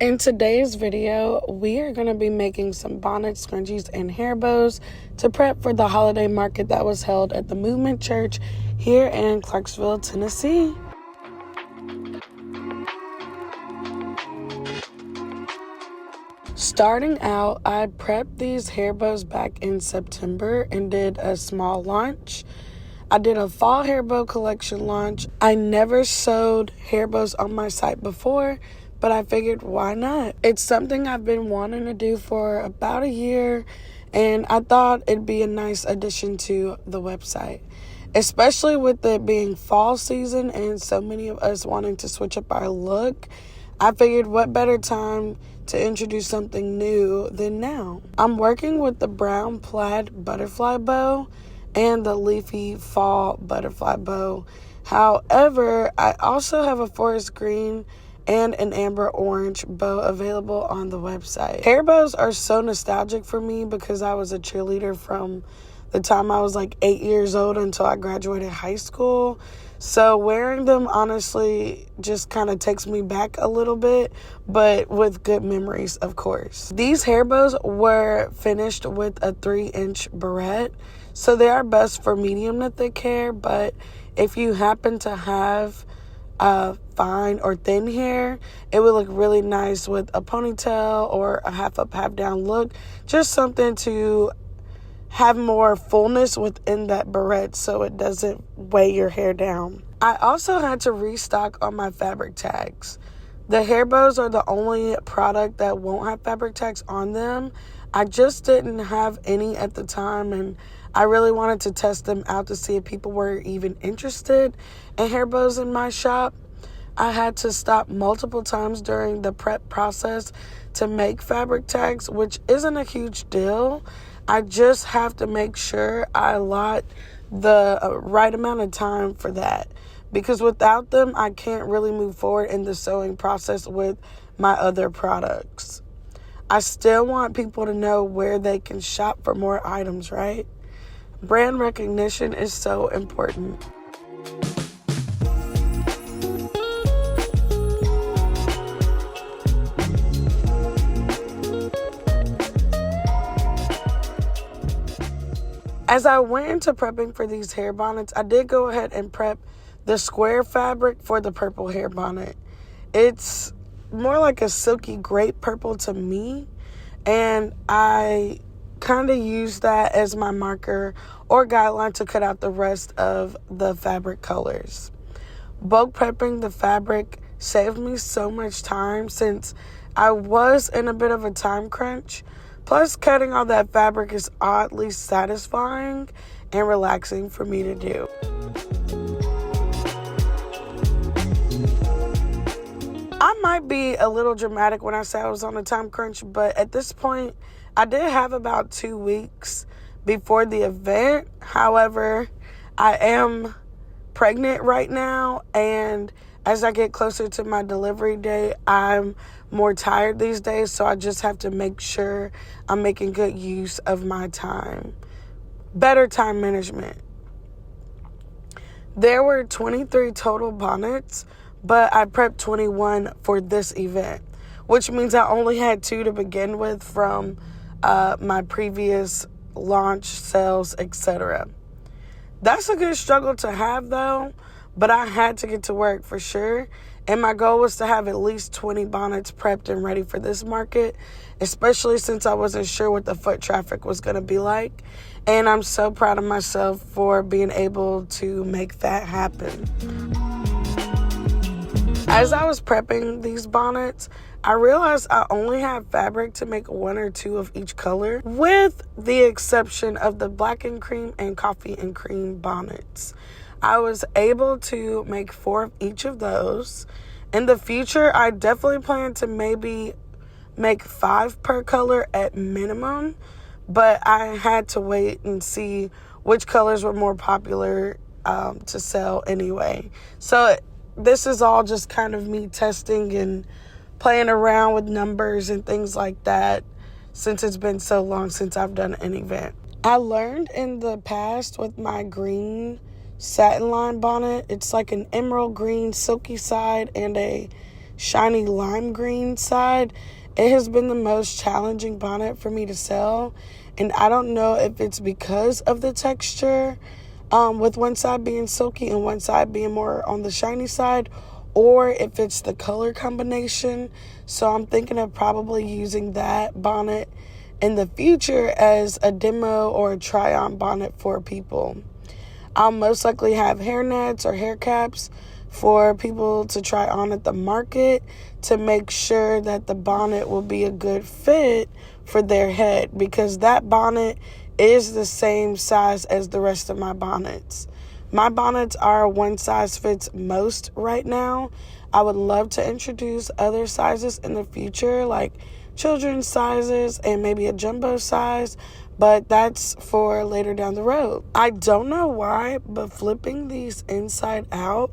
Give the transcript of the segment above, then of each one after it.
In today's video, we are going to be making some bonnets, scrunchies, and hair bows to prep for the holiday market that was held at the Movement Church here in Clarksville, Tennessee. Starting out, I prepped these hair bows back in September and did a small launch. I did a fall hair bow collection launch. I never sewed hair bows on my site before, but I figured why not? It's something I've been wanting to do for about a year, and I thought it'd be a nice addition to the website, especially with it being fall season and so many of us wanting to switch up our look. I figured what better time to introduce something new than now. I'm working with the brown plaid butterfly bow and the leafy fall butterfly bow. However, I also have a forest green and an amber orange bow available on the website. Hair bows are so nostalgic for me because I was a cheerleader from the time I was like 8 years old until I graduated high school. So wearing them honestly just kind of takes me back a little bit, but with good memories, of course. These hair bows were finished with a 3-inch barrette, so they are best for medium to thick hair, but if you happen to have fine or thin hair, it would look really nice with a ponytail or a half up, half down look. Just something to have more fullness within that barrette so it doesn't weigh your hair down. I also had to restock on my fabric tags. The hair bows are the only product that won't have fabric tags on them. I just didn't have any at the time, and I really wanted to test them out to see if people were even interested in hair bows in my shop. I had to stop multiple times during the prep process to make fabric tags, which isn't a huge deal. I just have to make sure I allot the right amount of time for that, because without them, I can't really move forward in the sewing process with my other products. I still want people to know where they can shop for more items, right? Brand recognition is so important. As I went into prepping for these hair bonnets, I did go ahead and prep the square fabric for the purple hair bonnet. It's more like a silky grape purple to me, and I kind of use that as my marker or guideline to cut out the rest of the fabric colors. Bulk prepping the fabric saved me so much time since I was in a bit of a time crunch. Plus, cutting all that fabric is oddly satisfying and relaxing for me to do. I might be a little dramatic when I say I was on a time crunch, but at this point, I did have about 2 weeks before the event. However, I am pregnant right now, and as I get closer to my delivery date, I'm more tired these days, so I just have to make sure I'm making good use of my time. Better time management. There were 23 total bonnets, but I prepped 21 for this event, which means I only had 2 to begin with from my previous launch, sales, etc. That's a good struggle to have though, but I had to get to work for sure. And my goal was to have at least 20 bonnets prepped and ready for this market, especially since I wasn't sure what the foot traffic was going to be like. And I'm so proud of myself for being able to make that happen. As I was prepping these bonnets, I realized I only have fabric to make 1 or 2 of each color, with the exception of the black and cream and coffee and cream bonnets. I was able to make 4 of each of those. In the future, I definitely plan to maybe make 5 per color at minimum, but I had to wait and see which colors were more popular to sell anyway. So this is all just kind of me testing and playing around with numbers and things like that, since it's been so long since I've done an event. I learned in the past with my green Satin line bonnet, it's like an emerald green silky side and a shiny lime green side, it has been the most challenging bonnet for me to sell. And I don't know if it's because of the texture, with one side being silky and one side being more on the shiny side, or if it's the color combination. So I'm thinking of probably using that bonnet in the future as a demo or a try-on bonnet for people. I'll most likely have hairnets or hair caps for people to try on at the market to make sure that the bonnet will be a good fit for their head, because that bonnet is the same size as the rest of my bonnets. My bonnets are one size fits most right now. I would love to introduce other sizes in the future, like children's sizes and maybe a jumbo size, but that's for later down the road. I don't know why, but flipping these inside out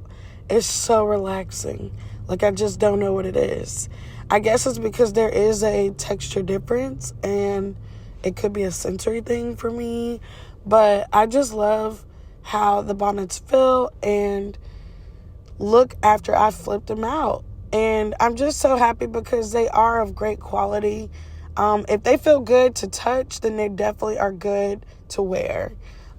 is so relaxing. Like, I just don't know what it is. I guess it's because there is a texture difference, and it could be a sensory thing for me, but I just love how the bonnets feel and look after I flipped them out. And I'm just so happy because they are of great quality. If they feel good to touch, then they definitely are good to wear,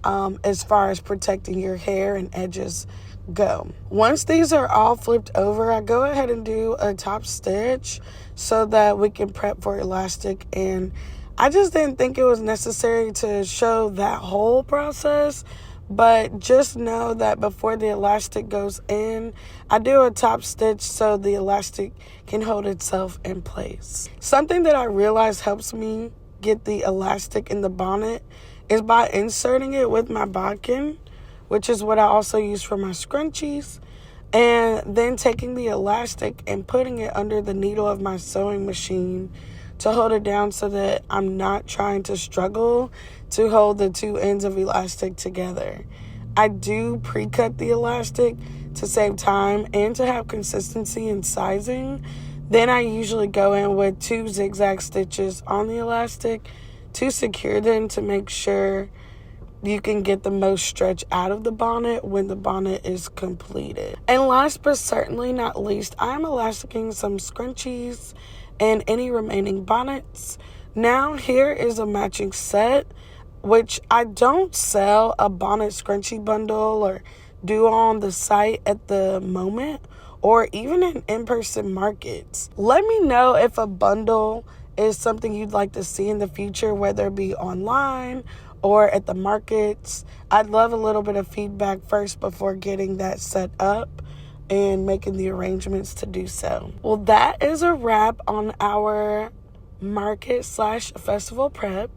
as far as protecting your hair and edges go. Once these are all flipped over, I go ahead and do a top stitch so that we can prep for elastic. And I just didn't think it was necessary to show that whole process, but just know that before the elastic goes in, I do a top stitch so the elastic can hold itself in place. Something that I realize helps me get the elastic in the bonnet is by inserting it with my bodkin, which is what I also use for my scrunchies, and then taking the elastic and putting it under the needle of my sewing machine to hold it down so that I'm not trying to struggle to hold the two ends of elastic together. I do pre-cut the elastic to save time and to have consistency in sizing. Then I usually go in with 2 zigzag stitches on the elastic to secure them to make sure you can get the most stretch out of the bonnet when the bonnet is completed. And last but certainly not least, I'm elasticing some scrunchies and any remaining bonnets. Now here is a matching set, which I don't sell a bonnet scrunchie bundle or do on the site at the moment, or even in in-person markets. Let me know if a bundle is something you'd like to see in the future, whether it be online or at the markets. I'd love a little bit of feedback first before getting that set up and making the arrangements to do so. Well, that is a wrap on our market/festival prep.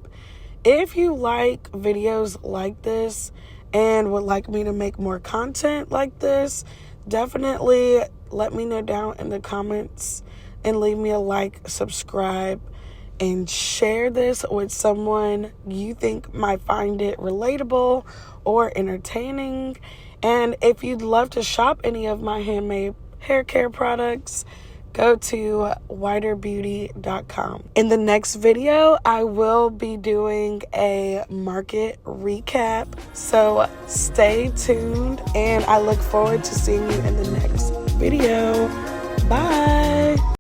If you like videos like this and would like me to make more content like this, definitely let me know down in the comments and leave me a like, subscribe, and share this with someone you think might find it relatable or entertaining. And if you'd love to shop any of my handmade hair care products, go to widerbeauty.com. In the next video, I will be doing a market recap, so stay tuned, and I look forward to seeing you in the next video. Bye!